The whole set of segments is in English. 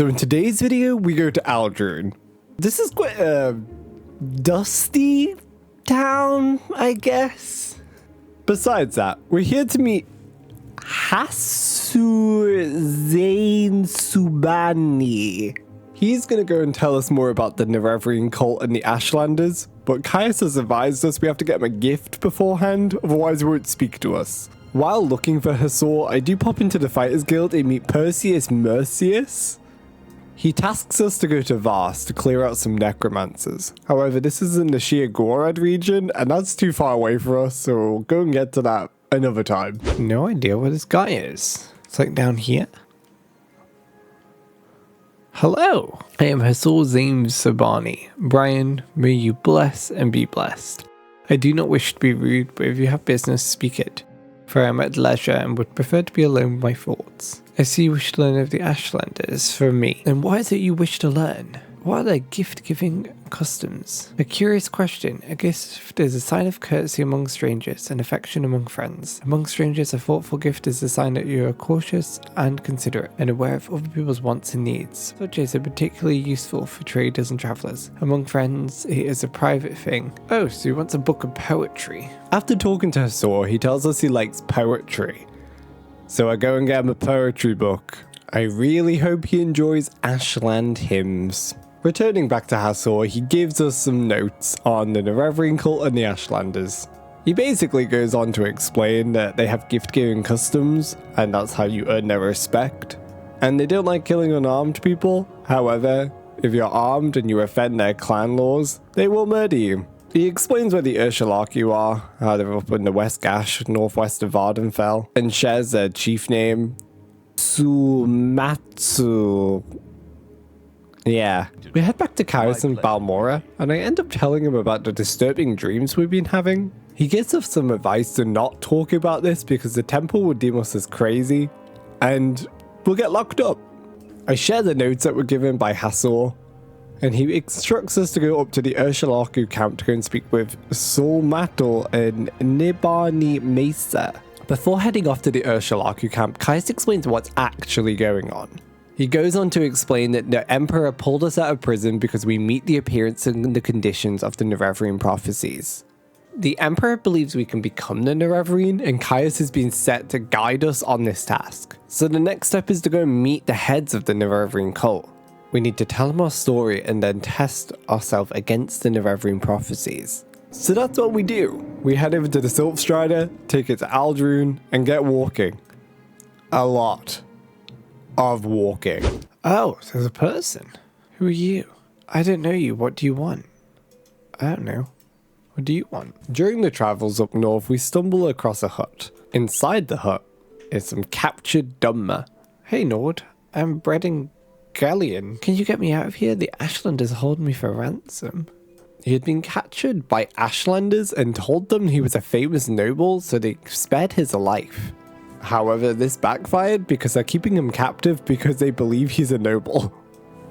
So in today's video, we go to Ald'ruhn. This is quite a dusty town, I guess. Besides that, we're here to meet Hassour Zainsubani. He's gonna go and tell us more about the Nerevarine cult and the Ashlanders, but Caius has advised us we have to get him a gift beforehand, otherwise he won't speak to us. While looking for Hassour, I do pop into the Fighters Guild and meet Perseus Mercius. He tasks us to go to Vars to clear out some necromancers. However, this is in the Sheer region, and that's too far away for us, so we'll go and get to that another time. No idea where this guy is. It's like down here. Hello, I am Hassour Zainsubani. Brian, may you bless and be blessed. I do not wish to be rude, but if you have business, speak it. For I am at leisure and would prefer to be alone with my thoughts. I see you wish to learn of the Ashlanders from me. And why is it you wish to learn? What are their gift-giving customs? A curious question. A gift is a sign of courtesy among strangers and affection among friends. Among strangers, a thoughtful gift is a sign that you are cautious and considerate and aware of other people's wants and needs. Such is particularly useful for traders and travellers. Among friends, it is a private thing. Oh, so he wants a book of poetry. After talking to Hassour, he tells us he likes poetry. So I go and get him a poetry book. I really hope he enjoys Ashland hymns. Returning back to Hassour, he gives us some notes on the Nerevarine cult and the Ashlanders. He basically goes on to explain that they have gift-giving customs, and that's how you earn their respect. And they don't like killing unarmed people. However, if you're armed and you offend their clan laws, they will murder you. He explains where the Urshilaku are, how they're up in the West Gash, northwest of Vvardenfell, and shares their chief name, Sumatsu. Yeah. We head back to Caius and Balmora, and I end up telling him about the disturbing dreams we've been having. He gives us some advice to not talk about this because the temple would deem us as crazy, and we'll get locked up. I share the notes that were given by Hassour, and he instructs us to go up to the Urshilaku camp to go and speak with Solmatel and Nibani Mesa. Before heading off to the Urshilaku camp, Caius explains what's actually going on. He goes on to explain that the Emperor pulled us out of prison because we meet the appearance and the conditions of the Nerevarine prophecies. The Emperor believes we can become the Nerevarine, and Caius has been set to guide us on this task. So the next step is to go and meet the heads of the Nerevarine cult. We need to tell them our story and then test ourselves against the Nerevarine prophecies. So that's what we do. We head over to the Silk Strider, take it to Ald'ruhn, and get walking. A lot of walking. Oh, there's a person. Who are you? I don't know you. What do you want? I don't know. What do you want? During the travels up north, we stumble across a hut. Inside the hut is some captured Dumma. Hey Nord, I'm Bredding Galleon. Can you get me out of here? The Ashlanders hold me for ransom. He had been captured by Ashlanders and told them he was a famous noble, so they spared his life. However, this backfired because they're keeping him captive because they believe he's a noble.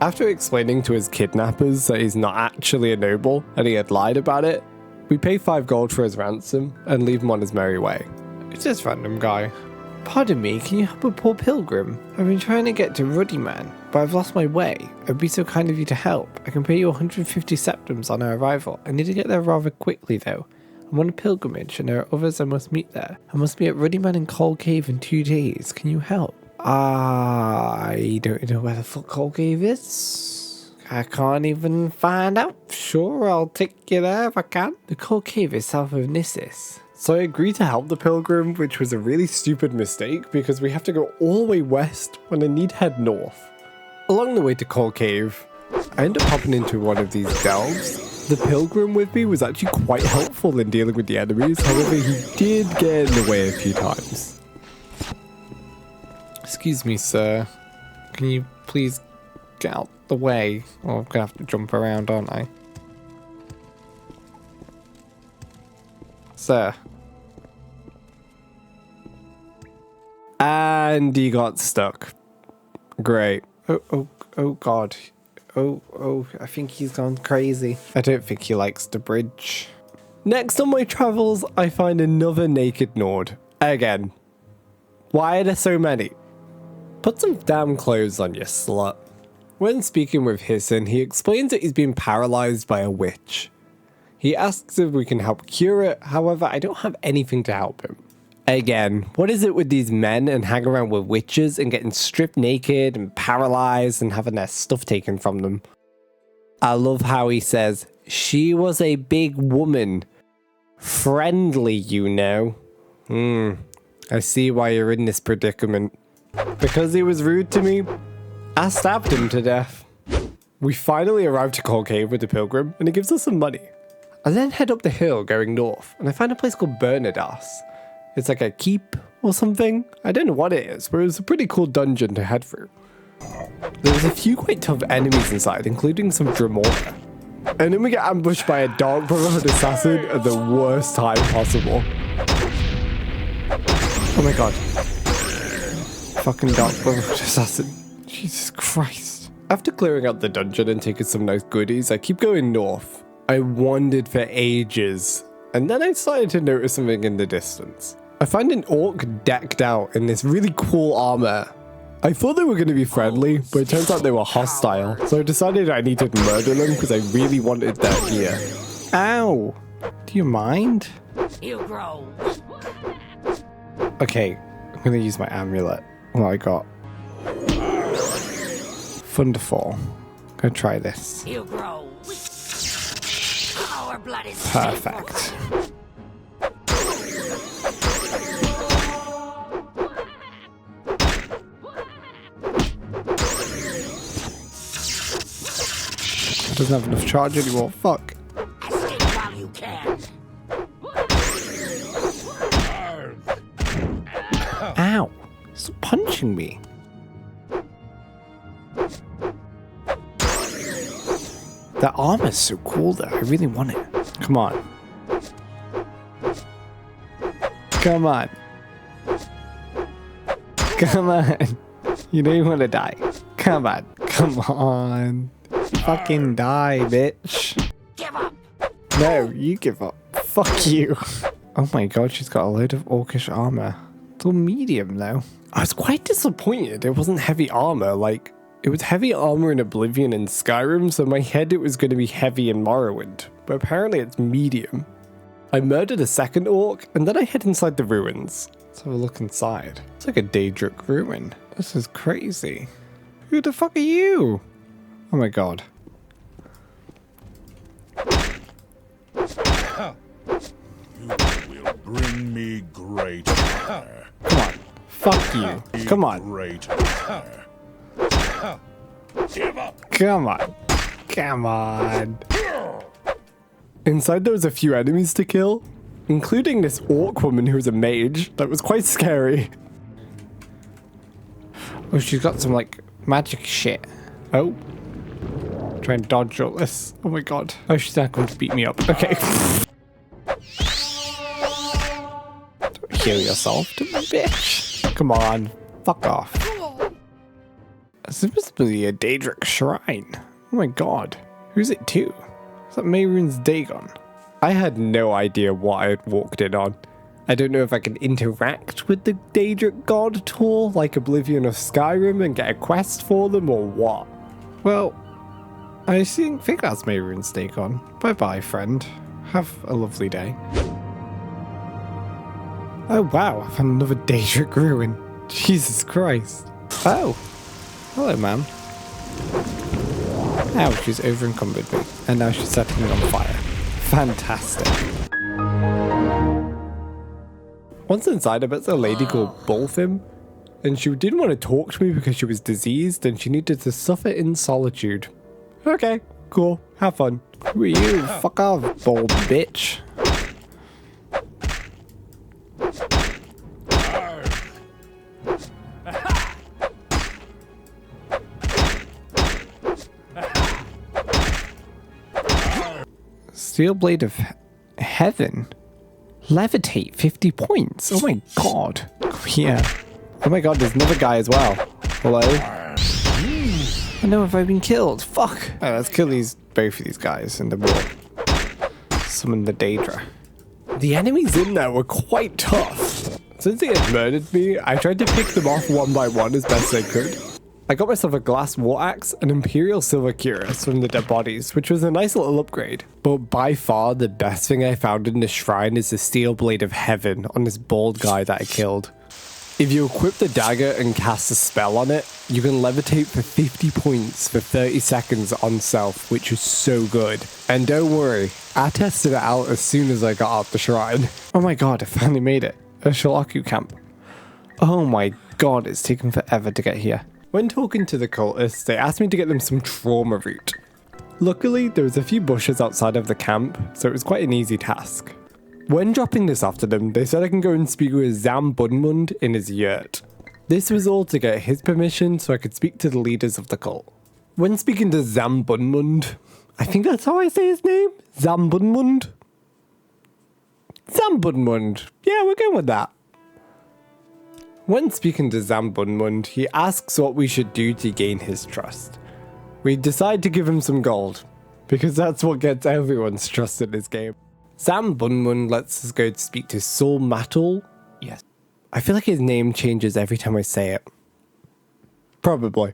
After explaining to his kidnappers that he's not actually a noble and he had lied about it, we pay 5 gold for his ransom and leave him on his merry way. It's this random guy. Pardon me, can you help a poor pilgrim? I've been trying to get to Ruddyman, but I've lost my way. It'd be so kind of you to help. I can pay you 150 septims on our arrival. I need to get there rather quickly though. I'm on a pilgrimage and there are others I must meet there. I must be at Ruddyman and Cold Cave in 2 days. Can you help? I don't know where the fuck Cold Cave is. I can't even find out. Sure, I'll take you there if I can. The Cold Cave is south of Nissus. So I agree to help the pilgrim, which was a really stupid mistake because we have to go all the way west when I need to head north. Along the way to Cold Cave, I end up hopping into one of these delves. The pilgrim with me was actually quite helpful in dealing with the enemies, however he did get in the way a few times. Excuse me sir, can you please get out the way? Or I'm gonna have to jump around, aren't I? Sir. And he got stuck. Great. Oh god. Oh, I think he's gone crazy. I don't think he likes the bridge. Next on my travels, I find another naked Nord. Again. Why are there so many? Put some damn clothes on, you slut. When speaking with Hisson, he explains that he's been paralyzed by a witch. He asks if we can help cure it, however, I don't have anything to help him. Again, what is it with these men and hanging around with witches and getting stripped naked and paralyzed and having their stuff taken from them? I love how he says, she was a big woman. Friendly, you know. I see why you're in this predicament. Because he was rude to me, I stabbed him to death. We finally arrived to Cold Cave with the pilgrim, and he gives us some money. I then head up the hill going north, and I find a place called Bernadas. It's like a keep or something. I don't know what it is, but it was a pretty cool dungeon to head through. There's a few quite tough enemies inside, including some Dremora. And then we get ambushed by a Dark Brotherhood assassin at the worst time possible. Oh my god. Fucking Dark Brotherhood assassin. Jesus Christ. After clearing out the dungeon and taking some nice goodies, I keep going north. I wandered for ages, and then I started to notice something in the distance. I find an orc decked out in this really cool armor. I thought they were going to be friendly, but it turns out they were hostile, so I decided I needed to murder them because I really wanted their gear. Ow! Do you mind? You grow. Okay, I'm going to use my amulet. What I got? Thunderfall. I'm going to try this. You grow. Our blood is Perfect. Doesn't have enough charge anymore. Fuck. Escape while you can. Ow. Stop punching me. That armor's so cool though. I really want it. Come on. Come on. Come on. You know you want to die. Come on. Come on. Fucking die, bitch. Give up. No, you give up. Fuck you. Oh my god, she's got a load of orcish armor. It's all medium though. I was quite disappointed it wasn't heavy armor. Like, it was heavy armor in Oblivion and Skyrim, so in my head it was going to be heavy in Morrowind. But apparently it's medium. I murdered a second orc, and then I head inside the ruins. Let's have a look inside. It's like a Daedric ruin. This is crazy. Who the fuck are you? Oh my god. You will bring me great honor. Come on. Fuck you. Come on. Great honor. Give up. Come on. Come on. Inside there was a few enemies to kill, including this orc woman who was a mage. That was quite scary. Oh, she's got some like magic shit. Oh. Try and dodge all this. Oh my god. Oh, she's not going to beat me up. Okay. Don't heal yourself, bitch. Come on. Fuck off. This is supposed to be a Daedric shrine. Oh my god. Who's it to? Is that Mehrunes Dagon? I had no idea what I had walked in on. I don't know if I can interact with the Daedric god at all, like Oblivion or Skyrim, and get a quest for them, or what? Well, I think that's Mehrunes Dagon. Bye bye, friend. Have a lovely day. Oh wow, I found another Daedric ruin. Jesus Christ. Oh. Hello, ma'am. Ow, she's over-encumbered me. And now she's setting me on fire. Fantastic. Once inside, I met a lady called Bulfim, and she didn't want to talk to me because she was diseased and she needed to suffer in solitude. Okay, cool. Have fun. Who are you? Fuck off, bold bitch. Steel Blade of Heaven. Levitate 50 points. Oh my god. Yeah. Oh my god, there's another guy as well. Hello? I know if I've been killed. Fuck. Right, let's kill both of these guys in the war. Summon the Daedra. The enemies in there were quite tough. Since they had murdered me, I tried to pick them off one by one as best I could. I got myself a glass war axe and Imperial silver cuirass from the dead bodies, which was a nice little upgrade. But by far the best thing I found in the shrine is the steel blade of heaven on this bald guy that I killed. If you equip the dagger and cast a spell on it, you can levitate for 50 points for 30 seconds on self, which is so good. And don't worry, I tested it out as soon as I got off the shrine. Oh my god, I finally made it. Urshilaku camp. Oh my god, it's taken forever to get here. When talking to the cultists, they asked me to get them some trauma root. Luckily, there was a few bushes outside of the camp, so it was quite an easy task. When dropping this after them, they said I can go and speak with Zainsubani in his yurt. This was all to get his permission so I could speak to the leaders of the cult. When speaking to Zainsubani, I think that's how I say his name? Zainsubani? Zainsubani. Yeah, we're going with that. When speaking to Zainsubani, he asks what we should do to gain his trust. We decide to give him some gold, because that's what gets everyone's trust in this game. Zainsubani lets us go to speak to Saul Matul. Yes. I feel like his name changes every time I say it. Probably.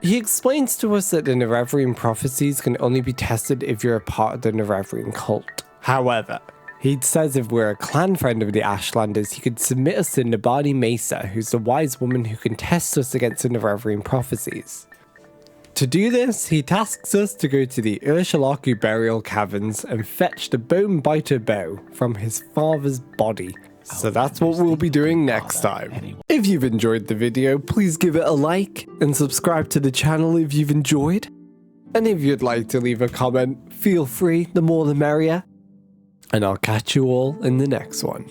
He explains to us that the Nerevarine prophecies can only be tested if you're a part of the Nerevarine cult. However, he says if we're a clan friend of the Ashlanders, he could submit us to Nabani Mesa, who's the wise woman who can test us against the Nerevarine prophecies. To do this, he tasks us to go to the Urshilaku burial caverns and fetch the bone biter bow from his father's body. So that's what we'll be doing next time. If you've enjoyed the video, please give it a like and subscribe to the channel if you've enjoyed. And if you'd like to leave a comment, feel free, the more the merrier. And I'll catch you all in the next one.